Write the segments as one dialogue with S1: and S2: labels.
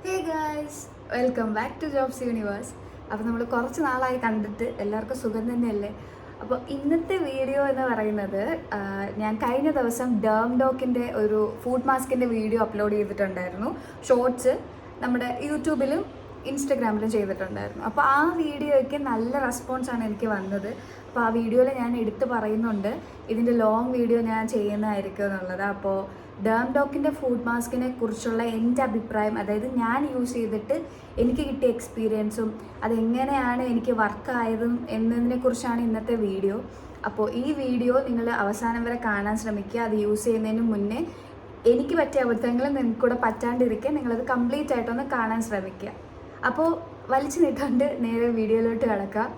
S1: Hey guys, welcome back to Jobs Universe. അപ്പോൾ നമ്മൾ കുറച്ച് നാളായി കണ്ടിട്ട് എല്ലാവർക്കും സുഖം തന്നെയല്ലേ? അപ്പോൾ ഇന്നത്തെ വീഡിയോ എന്ന് പറയുന്നത് ഞാൻ കഴിഞ്ഞ ദിവസം ഡോക്കിൻ്റെ ഒരു ഫുഡ് മാസ്കിൻ്റെ വീഡിയോ അപ്ലോഡ് ചെയ്തിട്ടുണ്ടായിരുന്നു. ഷോർട്സ് നമ്മുടെ യൂട്യൂബിലും ഇൻസ്റ്റഗ്രാമിലും ചെയ്തിട്ടുണ്ടായിരുന്നു. അപ്പോൾ ആ വീഡിയോയ്ക്ക് നല്ല റെസ്പോൺസാണ് എനിക്ക് വന്നത്. അപ്പോൾ ആ വീഡിയോയിൽ ഞാൻ എടുത്ത് പറയുന്നുണ്ട് ഇതിൻ്റെ ലോങ് വീഡിയോ ഞാൻ ചെയ്യുന്നതായിരിക്കും എന്നുള്ളത്. അപ്പോൾ ഡോക്കിൻ്റെ ഫുഡ് മാസ്കിനെ കുറിച്ചുള്ള എൻ്റെ അഭിപ്രായം, അതായത് ഞാൻ യൂസ് ചെയ്തിട്ട് എനിക്ക് കിട്ടിയ എക്സ്പീരിയൻസും അതെങ്ങനെയാണ് എനിക്ക് വർക്കായതും എന്നതിനെക്കുറിച്ചാണ് ഇന്നത്തെ വീഡിയോ. അപ്പോൾ ഈ വീഡിയോ നിങ്ങൾ അവസാനം വരെ കാണാൻ ശ്രമിക്കുക. അത് യൂസ് ചെയ്യുന്നതിന് മുന്നേ എനിക്ക് പറ്റിയ അബദ്ധങ്ങൾ നിങ്ങൾക്കൂടെ പറ്റാണ്ടിരിക്കാൻ നിങ്ങളത് കംപ്ലീറ്റ് ആയിട്ടൊന്ന് കാണാൻ ശ്രമിക്കുക. അപ്പോൾ വലിച്ചു നീട്ടാണ്ട് നേരെ വീഡിയോയിലോട്ട് കിടക്കുക.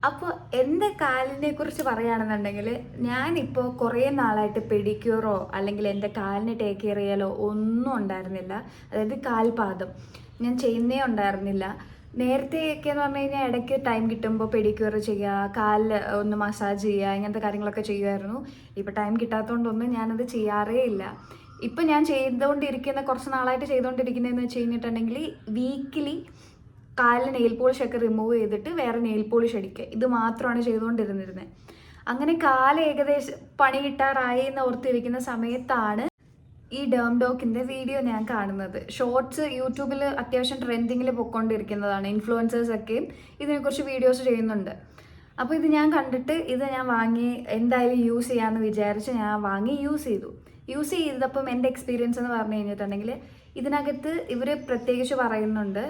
S1: അപ്പോൾ എൻ്റെ കാലിനെ കുറിച്ച് പറയുകയാണെന്നുണ്ടെങ്കിൽ ഞാനിപ്പോൾ കുറേ നാളായിട്ട് പെഡിക്യൂറോ അല്ലെങ്കിൽ എൻ്റെ കാലിനെ ടേക്ക് കെയർ ചെയ്യാലോ ഒന്നും ഉണ്ടായിരുന്നില്ല. അതായത് കാൽപാദം ഞാൻ ചെയ്യുന്നേ ഉണ്ടായിരുന്നില്ല. നേരത്തെയൊക്കെ എന്ന് പറഞ്ഞു കഴിഞ്ഞാൽ ഇടയ്ക്ക് ടൈം കിട്ടുമ്പോൾ പെഡിക്യൂർ ചെയ്യുക, കാലിൽ ഒന്ന് മസാജ് ചെയ്യുക, ഇങ്ങനത്തെ കാര്യങ്ങളൊക്കെ ചെയ്യുമായിരുന്നു. ഇപ്പോൾ ടൈം കിട്ടാത്തതുകൊണ്ടൊന്നും ഞാനത് ചെയ്യാറേ ഇല്ല. ഇപ്പം ഞാൻ ചെയ്തുകൊണ്ടിരിക്കുന്ന കുറച്ച് നാളായിട്ട് ചെയ്തുകൊണ്ടിരിക്കുന്നതെന്ന് വെച്ച് കഴിഞ്ഞിട്ടുണ്ടെങ്കിൽ വീക്കിലി കാലിൽ നെയിൽ പോളിഷൊക്കെ റിമൂവ് ചെയ്തിട്ട് വേറെ നെയിൽ പോളിഷ് അടിക്കുക, ഇത് മാത്രമാണ് ചെയ്തുകൊണ്ടിരുന്നിരുന്നത്. അങ്ങനെ കാല് ഏകദേശം പണി കിട്ടാറായി എന്ന് ഓർത്തിരിക്കുന്ന സമയത്താണ് ഈ ഡോക്കിൻ്റെ വീഡിയോ ഞാൻ കാണുന്നത്. ഷോർട്സ് യൂട്യൂബിൽ അത്യാവശ്യം ട്രെൻഡിങ്ങിൽ പൊയ്ക്കൊണ്ടിരിക്കുന്നതാണ്. ഇൻഫ്ലുവൻസേഴ്സൊക്കെയും ഇതിനെക്കുറിച്ച് വീഡിയോസ് ചെയ്യുന്നുണ്ട്. അപ്പോൾ ഇത് ഞാൻ കണ്ടിട്ട് ഇത് ഞാൻ വാങ്ങി എന്തായാലും യൂസ് ചെയ്യാമെന്ന് വിചാരിച്ച് ഞാൻ വാങ്ങി യൂസ് ചെയ്തപ്പം എൻ്റെ എക്സ്പീരിയൻസ് എന്ന് പറഞ്ഞു കഴിഞ്ഞിട്ടുണ്ടെങ്കിൽ ഇതിനകത്ത് ഇവർ പ്രത്യേകിച്ച് പറയുന്നുണ്ട്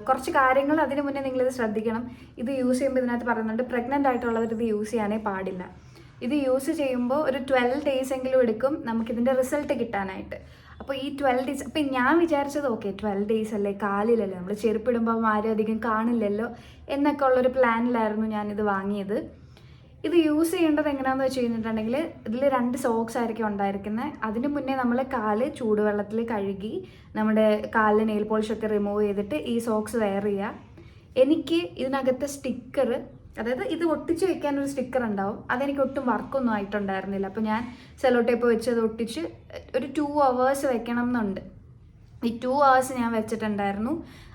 S1: കുറച്ച് കാര്യങ്ങൾ. അതിന് മുന്നേ നിങ്ങളിത് ശ്രദ്ധിക്കണം. ഇത് യൂസ് ചെയ്യുമ്പോൾ ഇതിനകത്ത് പറയുന്നുണ്ട് പ്രഗ്നൻ്റ് ആയിട്ടുള്ളവർ ഇത് യൂസ് ചെയ്യാനേ പാടില്ല. ഇത് യൂസ് ചെയ്യുമ്പോൾ ഒരു 12 days എങ്കിലും എടുക്കും നമുക്കിതിൻ്റെ റിസൾട്ട് കിട്ടാനായിട്ട്. അപ്പോൾ ഈ 12 days, അപ്പം ഞാൻ വിചാരിച്ചത് ഓക്കെ 12 days അല്ലേ, കാലിലല്ലേ, നമ്മൾ ചെരുപ്പിടുമ്പോൾ ആരും അധികം കാണില്ലല്ലോ എന്നൊക്കെ ഉള്ളൊരു പ്ലാനിലായിരുന്നു ഞാനിത് വാങ്ങിയത്. ഇത് യൂസ് ചെയ്യേണ്ടത് എങ്ങനെയാണെന്ന് വെച്ച് കഴിഞ്ഞിട്ടുണ്ടെങ്കിൽ ഇതിൽ 2 സോക്സ് ആയിരിക്കും ഉണ്ടായിരിക്കുന്നത്. അതിന് മുന്നേ നമ്മൾ കാല് ചൂടുവെള്ളത്തിൽ കഴുകി നമ്മുടെ കാലിൽ നെയിൽ പോളിഷൊക്കെ റിമൂവ് ചെയ്തിട്ട് ഈ സോക്സ് വെയർ ചെയ്യുക. എനിക്ക് ഇതിനകത്ത് സ്റ്റിക്കർ, അതായത് ഇത് ഒട്ടിച്ച് വെക്കാനൊരു സ്റ്റിക്കർ ഉണ്ടാവും, അതെനിക്ക് ഒട്ടും വർക്കൊന്നും ആയിട്ടുണ്ടായിരുന്നില്ല. അപ്പോൾ ഞാൻ സെല്ലോ ടേപ്പ് വെച്ച് അത് ഒട്ടിച്ച് ഒരു 2 hours വെക്കണം എന്നുണ്ട്. ഈ 2 hours ഞാൻ വെച്ചിട്ടുണ്ടായിരുന്നു.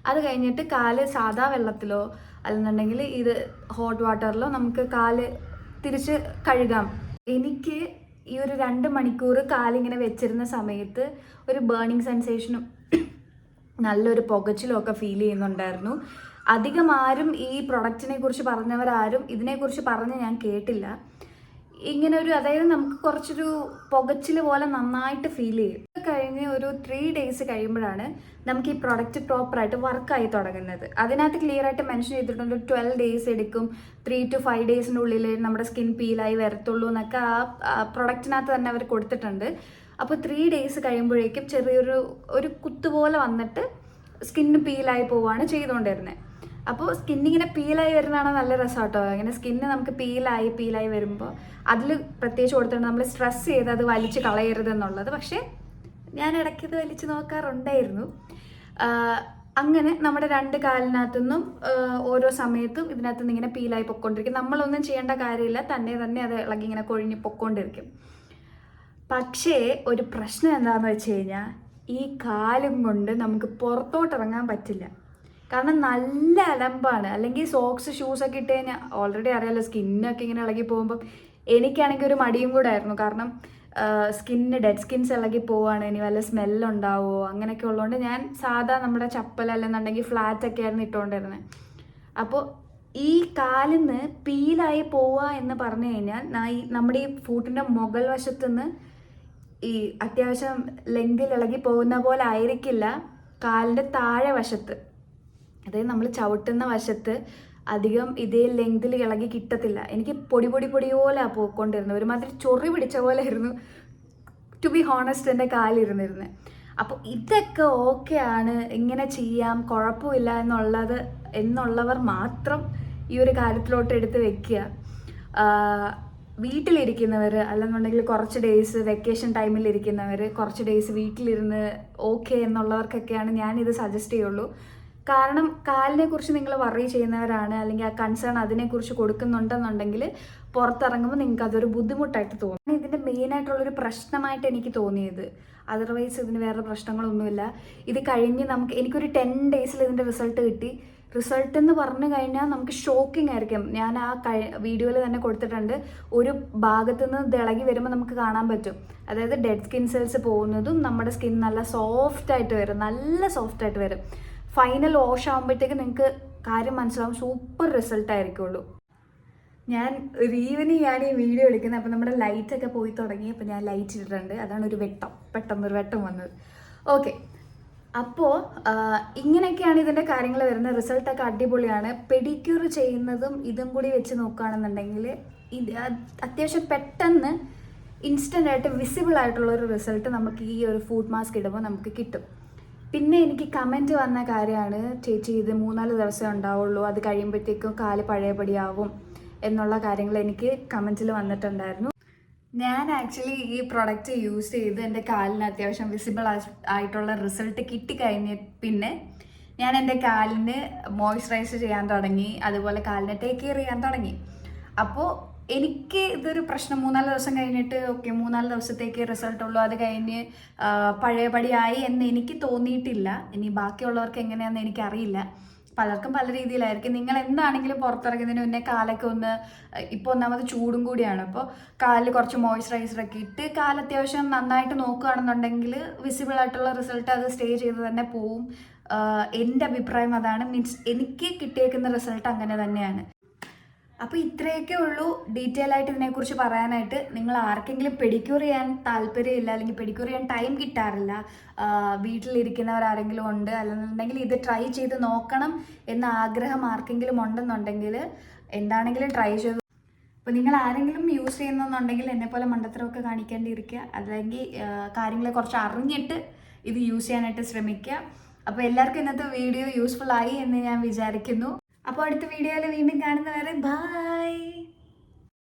S1: അത് കഴിഞ്ഞിട്ട് കാല് സാധാ വെള്ളത്തിലോ അല്ലെന്നുണ്ടെങ്കിൽ ഇത് ഹോട്ട് വാട്ടറിലോ നമുക്ക് കാല് തിരിച്ച് കഴുകാം. എനിക്ക് ഈ ഒരു 2 മണിക്കൂർ കാലിങ്ങനെ വെച്ചിരുന്ന സമയത്ത് ഒരു ബേണിങ് സെൻസേഷനും നല്ലൊരു പുകച്ചിലും ഒക്കെ ഫീൽ ചെയ്യുന്നുണ്ടായിരുന്നു. അധികം ആരും ഈ പ്രൊഡക്റ്റിനെ കുറിച്ച് പറഞ്ഞവരാരും ഇതിനെക്കുറിച്ച് പറഞ്ഞ് ഞാൻ കേട്ടില്ല. ഇങ്ങനെ ഒരു, അതായത് നമുക്ക് കുറച്ചൊരു പുകച്ചിൽ പോലെ നന്നായിട്ട് ഫീൽ ചെയ്യും. കഴിഞ്ഞ് ഒരു 3 days കഴിയുമ്പോഴാണ് നമുക്ക് ഈ പ്രൊഡക്റ്റ് പ്രോപ്പറായിട്ട് വർക്കായി തുടങ്ങുന്നത്. അതിനകത്ത് ക്ലിയർ ആയിട്ട് മെൻഷൻ ചെയ്തിട്ടുണ്ട് 12 days എടുക്കും, 3 to 5 daysനുള്ളിൽ നമ്മുടെ സ്കിൻ പീലായി വരത്തുള്ളൂ എന്നൊക്കെ ആ പ്രൊഡക്റ്റിനകത്ത് തന്നെ അവർ കൊടുത്തിട്ടുണ്ട്. അപ്പോൾ 3 days കഴിയുമ്പോഴേക്കും ചെറിയൊരു കുത്തുപോലെ വന്നിട്ട് സ്കിന്ന് പീലായി പോവുകയാണ് ചെയ്തുകൊണ്ടിരുന്നത്. അപ്പോൾ സ്കിന്നിങ്ങനെ പീലായി വരുന്നതാണ് നല്ല രസം കേട്ടോ. അങ്ങനെ സ്കിന്ന് നമുക്ക് പീലായി വരുമ്പോൾ അതിൽ പ്രത്യേകിച്ച് കൊടുത്തിട്ടുണ്ട് നമ്മൾ സ്ട്രെസ് ചെയ്ത് അത് വലിച്ച് കളയരുതെന്നുള്ളത്. പക്ഷേ ഞാൻ ഇടയ്ക്ക് ഇത് വലിച്ച് നോക്കാറുണ്ടായിരുന്നു. അങ്ങനെ നമ്മുടെ 2 കാലിനകത്തുനിന്നും ഓരോ സമയത്തും ഇതിനകത്തുനിന്ന് ഇങ്ങനെ പീലായി പൊയ്ക്കൊണ്ടിരിക്കും. നമ്മളൊന്നും ചെയ്യേണ്ട കാര്യമില്ല, തന്നെ അത് ഇളകി ഇങ്ങനെ കൊഴിഞ്ഞ് പൊയ്ക്കൊണ്ടിരിക്കും. പക്ഷേ ഒരു പ്രശ്നം എന്താണെന്ന് വെച്ച് കഴിഞ്ഞാൽ ഈ കാലും കൊണ്ട് നമുക്ക് പുറത്തോട്ടിറങ്ങാൻ പറ്റില്ല. കാരണം നല്ല അലമ്പാണ്. അല്ലെങ്കിൽ സോക്സ് ഷൂസൊക്കെ ഇട്ട് കഴിഞ്ഞാൽ ഓൾറെഡി അറിയാമല്ലോ സ്കിന്നൊക്കെ ഇങ്ങനെ ഇളകി പോകുമ്പം എനിക്കാണെങ്കിൽ ഒരു മടിയും കൂടെ ആയിരുന്നു. കാരണം ഡെഡ് സ്കിൻസ് ഇളകി പോവുകയാണ്, ഇനി വല്ല സ്മെല്ലുണ്ടാവുമോ അങ്ങനെയൊക്കെ ഉള്ളതുകൊണ്ട് ഞാൻ സാധാ നമ്മുടെ ചപ്പൽ അല്ലെന്നുണ്ടെങ്കിൽ ഫ്ലാറ്റൊക്കെ ആയിരുന്നു ഇട്ടുകൊണ്ടിരുന്നത്. അപ്പോൾ ഈ കാലിന്ന് പീലായി പോവുക എന്ന് പറഞ്ഞു കഴിഞ്ഞാൽ നമ്മുടെ ഈ ഫൂട്ടിൻ്റെ മുകൾ വശത്തുനിന്ന് ഈ അത്യാവശ്യം ലെങ്തിൽ ഇളകി പോകുന്ന പോലെ ആയിരിക്കില്ല കാലിൻ്റെ താഴെ വശത്ത്, അതായത് നമ്മൾ ചവിട്ടുന്ന വശത്ത് അധികം ഇതേ ലെങ്തിൽ ഇളകി കിട്ടത്തില്ല. എനിക്ക് പൊടി പോലെ പോയിക്കൊണ്ടിരുന്നത്, ഒരുമാതിരി ചൊറി പിടിച്ച പോലെ ആയിരുന്നു ടു ബി ഹോണസ്റ്റ് എൻ്റെ കാലിരുന്നിരുന്നത്. അപ്പോൾ ഇതൊക്കെ ഓക്കെയാണ്, ഇങ്ങനെ ചെയ്യാം, കുഴപ്പമില്ല എന്നുള്ളവർ മാത്രം ഈ ഒരു കാര്യത്തിലോട്ട് എടുത്ത് വെക്കുക. വീട്ടിലിരിക്കുന്നവർ അല്ലെന്നുണ്ടെങ്കിൽ കുറച്ച് ഡേയ്സ് വെക്കേഷൻ ടൈമിലിരിക്കുന്നവർ, കുറച്ച് ഡേയ്സ് വീട്ടിലിരുന്ന് ഓക്കെ എന്നുള്ളവർക്കൊക്കെയാണ് ഞാനിത് സജസ്റ്റ് ചെയ്യുള്ളൂ. കാരണം കാലിനെ കുറിച്ച് നിങ്ങൾ വറി ചെയ്യുന്നവരാണ്, അല്ലെങ്കിൽ ആ കൺസേൺ അതിനെക്കുറിച്ച് കൊടുക്കുന്നുണ്ടെന്നുണ്ടെങ്കിൽ പുറത്തിറങ്ങുമ്പോൾ നിങ്ങൾക്ക് അതൊരു ബുദ്ധിമുട്ടായിട്ട് തോന്നും. ഇതിൻ്റെ മെയിനായിട്ടുള്ളൊരു പ്രശ്നമായിട്ട് എനിക്ക് തോന്നിയത്. അതർവൈസ് ഇതിന് വേറെ പ്രശ്നങ്ങളൊന്നുമില്ല. ഇത് കഴിഞ്ഞ് എനിക്കൊരു 10 ഡേയ്സിൽ ഇതിൻ്റെ റിസൾട്ട് കിട്ടി. റിസൾട്ട് എന്ന് പറഞ്ഞു കഴിഞ്ഞാൽ നമുക്ക് ഷോക്കിംഗ് ആയിരിക്കും. ഞാൻ ആ വീഡിയോയിൽ തന്നെ കൊടുത്തിട്ടുണ്ട്. ഒരു ഭാഗത്തു നിന്ന് ഇത് ഇളകി വരുമ്പോൾ നമുക്ക് കാണാൻ പറ്റും. അതായത് ഡെഡ് സ്കിൻ സെൽസ് പോകുന്നതും നമ്മുടെ സ്കിൻ നല്ല സോഫ്റ്റായിട്ട് വരും, നല്ല സോഫ്റ്റായിട്ട് വരും. ഫൈനൽ വാഷ് ആകുമ്പോഴത്തേക്ക് നിങ്ങൾക്ക് കാര്യം മനസ്സിലാവും, സൂപ്പർ റിസൾട്ട് ആയിരിക്കുള്ളൂ. ഞാൻ ഒരു ഈവനിങ് ആണ് ഈ വീഡിയോ എടുക്കുന്നത്. അപ്പോൾ നമ്മുടെ ലൈറ്റൊക്കെ പോയി തുടങ്ങി. അപ്പോൾ ഞാൻ ലൈറ്റ് ഇട്ടിട്ടുണ്ട്. അതാണ് ഒരു പെട്ടെന്നൊരു വെട്ടം വന്നത്. ഓക്കെ, അപ്പോൾ ഇങ്ങനെയൊക്കെയാണ് ഇതിൻ്റെ കാര്യങ്ങൾ വരുന്നത്. റിസൾട്ടൊക്കെ അടിപൊളിയാണ്. പെഡിക്യൂർ ചെയ്യുന്നതും ഇതും കൂടി വെച്ച് നോക്കുകയാണെന്നുണ്ടെങ്കിൽ ഇത് അത്യാവശ്യം പെട്ടെന്ന് ഇൻസ്റ്റൻ്റ് ആയിട്ട് വിസിബിൾ ആയിട്ടുള്ളൊരു റിസൾട്ട് നമുക്ക് ഈ ഒരു ഫുഡ് മാസ്ക് ഇടുമ്പോൾ നമുക്ക് കിട്ടും. പിന്നെ എനിക്ക് കമൻറ്റ് വന്ന കാര്യമാണ്, ചേച്ചി ഇത് 3-4 ദിവസം ഉണ്ടാവുള്ളൂ, അത് കഴിയുമ്പോഴത്തേക്കും കാല് പഴയപടിയാവും എന്നുള്ള കാര്യങ്ങൾ എനിക്ക് കമൻറ്റിൽ വന്നിട്ടുണ്ടായിരുന്നു. ഞാൻ ആക്ച്വലി ഈ പ്രൊഡക്റ്റ് യൂസ് ചെയ്ത് എൻ്റെ കാലിന് അത്യാവശ്യം വിസിബിൾ ആയിട്ടുള്ള റിസൾട്ട് കിട്ടിക്കഴിഞ്ഞ് പിന്നെ ഞാൻ എൻ്റെ കാലിന് മോയ്സ്ചറൈസ് ചെയ്യാൻ തുടങ്ങി, അതുപോലെ കാലിനെ ടേക്ക് കെയർ ചെയ്യാൻ തുടങ്ങി. അപ്പോൾ എനിക്ക് ഇതൊരു പ്രശ്നം 3-4 ദിവസം കഴിഞ്ഞിട്ട് ഓക്കെ 3-4 ദിവസത്തേക്ക് റിസൾട്ട് ഉള്ളൂ, അത് കഴിഞ്ഞ് പഴയപടിയായി എന്ന് എനിക്ക് തോന്നിയിട്ടില്ല. ഇനി ബാക്കിയുള്ളവർക്ക് എങ്ങനെയാണെന്ന് എനിക്കറിയില്ല. പലർക്കും പല രീതിയിലായിരിക്കും. നിങ്ങൾ എന്താണെങ്കിലും പുറത്തിറങ്ങുന്നതിന് മുന്നേ കാലൊക്കെ ഒന്ന്, ഇപ്പോൾ ഒന്നാമത് ചൂടും കൂടിയാണ്, അപ്പോൾ കാലിൽ കുറച്ച് മോയ്സ്ചറൈസറൊക്കെ ഇട്ട് കാല് അത്യാവശ്യം നന്നായിട്ട് നോക്കുകയാണെന്നുണ്ടെങ്കിൽ വിസിബിൾ ആയിട്ടുള്ള റിസൾട്ട് അത് സ്റ്റേ ചെയ്ത് തന്നെ പോവും. എൻ്റെ അഭിപ്രായം അതാണ്. മീൻസ് എനിക്ക് കിട്ടിയേക്കുന്ന റിസൾട്ട് അങ്ങനെ തന്നെയാണ്. അപ്പോൾ ഇത്രയൊക്കെ ഉള്ളൂ ഡീറ്റെയിൽ ആയിട്ട് ഇതിനെക്കുറിച്ച് പറയാനായിട്ട്. നിങ്ങൾ ആർക്കെങ്കിലും പെഡിക്യൂർ ചെയ്യാൻ താല്പര്യമില്ല, അല്ലെങ്കിൽ പെഡിക്യൂർ ചെയ്യാൻ ടൈം കിട്ടാറില്ല, വീട്ടിലിരിക്കുന്നവരാരെങ്കിലും ഉണ്ട്, അല്ലെന്നുണ്ടെങ്കിൽ ഇത് ട്രൈ ചെയ്ത് നോക്കണം എന്ന ആഗ്രഹം ആർക്കെങ്കിലും ഉണ്ടെന്നുണ്ടെങ്കിൽ എന്താണെങ്കിലും ട്രൈ ചെയ്ത്. അപ്പോൾ നിങ്ങൾ ആരെങ്കിലും യൂസ് ചെയ്യുന്നെന്നുണ്ടെങ്കിൽ എന്നെപ്പോലെ മണ്ടത്തരമൊക്കെ കാണിക്കേണ്ടിയിരിക്കുക, അല്ലെങ്കിൽ കാര്യങ്ങളെ കുറച്ച് അറിഞ്ഞിട്ട് ഇത് യൂസ് ചെയ്യാനായിട്ട് ശ്രമിക്കുക. അപ്പോൾ എല്ലാവർക്കും ഇന്നത്തെ വീഡിയോ യൂസ്ഫുൾ ആയി എന്ന് ഞാൻ വിചാരിക്കുന്നു. അപ്പോൾ അടുത്ത വീഡിയോയിൽ വീണ്ടും കാണുന്നവരെ ബൈ.